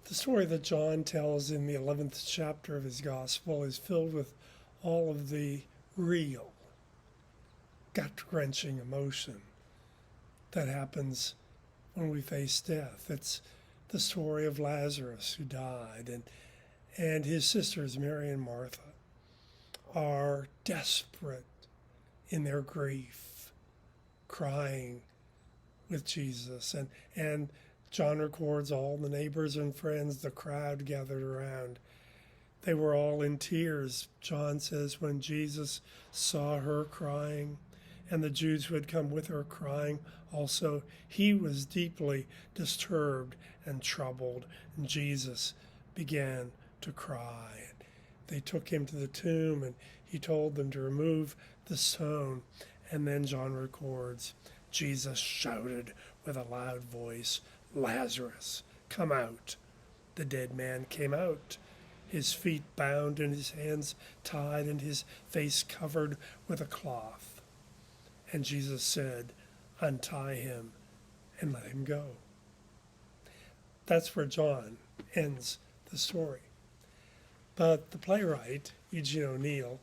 The story that John tells in the 11th chapter of his gospel is filled with all of the real, gut-wrenching emotion that happens when we face death. It's the story of Lazarus who died, and his sisters, Mary and Martha, are desperate in their grief, crying with Jesus. And John records all the neighbors and friends, the crowd gathered around. They were all in tears, John says, when Jesus saw her crying, and the Jews who had come with her crying also. He was deeply disturbed and troubled, and Jesus began to cry. They took him to the tomb, and he told them to remove the stone. And then John records, Jesus shouted with a loud voice, Lazarus, come out. The dead man came out, his feet bound and his hands tied and his face covered with a cloth. And Jesus said, untie him and let him go. That's where John ends the story. But the playwright, Eugene O'Neill,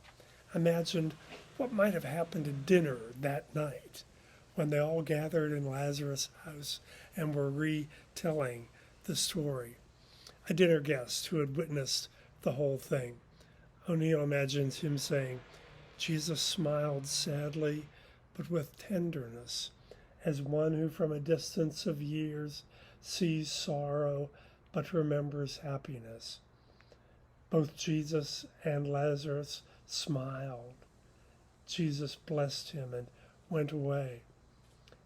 imagined what might have happened at dinner that night when they all gathered in Lazarus' house and were retelling the story. A dinner guest who had witnessed the whole thing. O'Neill imagines him saying, Jesus smiled sadly, but with tenderness, as one who from a distance of years sees sorrow, but remembers happiness. Both Jesus and Lazarus smiled. Jesus blessed him and went away.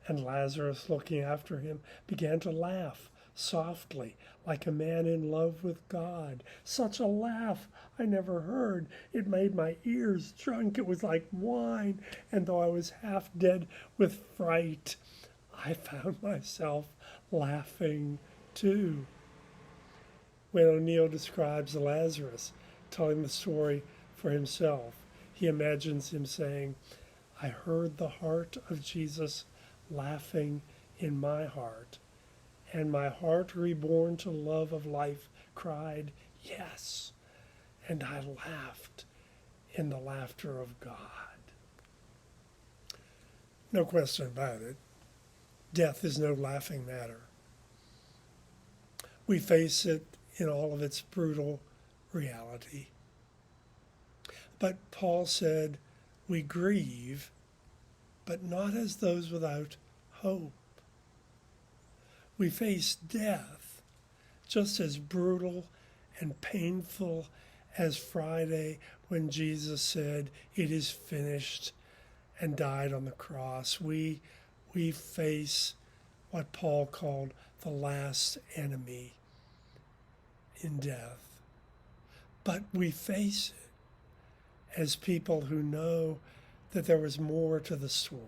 And Lazarus, looking after him, began to laugh softly, like a man in love with God. Such a laugh I never heard. It made my ears drunk. It was like wine. And though I was half dead with fright, I found myself laughing too. When O'Neill describes Lazarus telling the story for himself, he imagines him saying, I heard the heart of Jesus laughing in my heart, and my heart reborn to love of life cried, yes, and I laughed in the laughter of God. No question about it. Death is no laughing matter. We face it in all of its brutal reality. But Paul said, we grieve, but not as those without hope. We face death just as brutal and painful as Friday when Jesus said, it is finished, and died on the cross. We face what Paul called the last enemy in death. But we face it as people who know that there was more to the story.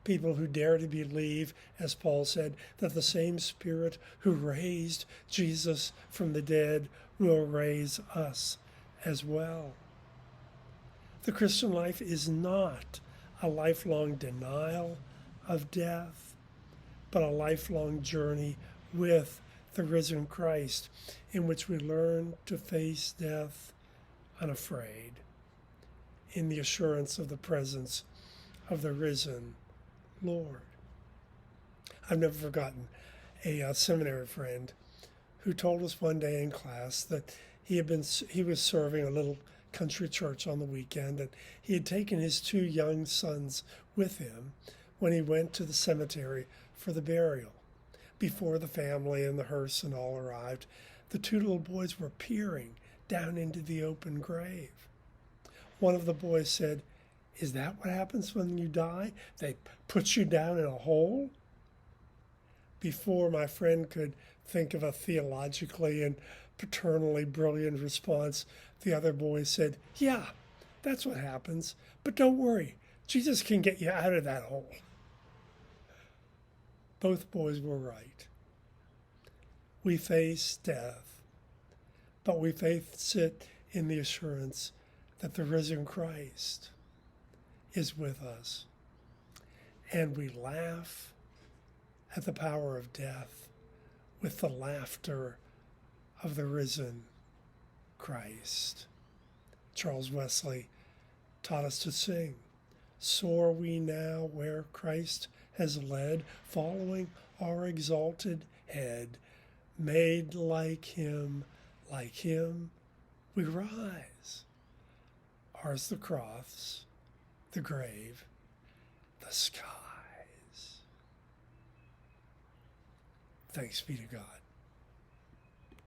People who dare to believe, as Paul said, that the same Spirit who raised Jesus from the dead will raise us as well. The Christian life is not a lifelong denial of death, but a lifelong journey with the risen Christ, in which we learn to face death unafraid, in the assurance of the presence of the risen Lord. I've never forgotten a seminary friend who told us one day in class that he was serving a little country church on the weekend, and he had taken his two young sons with him when he went to the cemetery for the burial. Before the family and the hearse and all arrived, the two little boys were peering down into the open grave. One of the boys said, "Is that what happens when you die? They put you down in a hole?" Before my friend could think of a theologically and paternally brilliant response, the other boy said, "Yeah, that's what happens. But don't worry, Jesus can get you out of that hole." Both boys were right. We face death, but we face it in the assurance that the risen Christ is with us. And we laugh at the power of death with the laughter of the risen Christ. Charles Wesley taught us to sing, "Soar we now where Christ has led, following our exalted head, made like him, we rise. Ours the cross, the grave, the skies." Thanks be to God.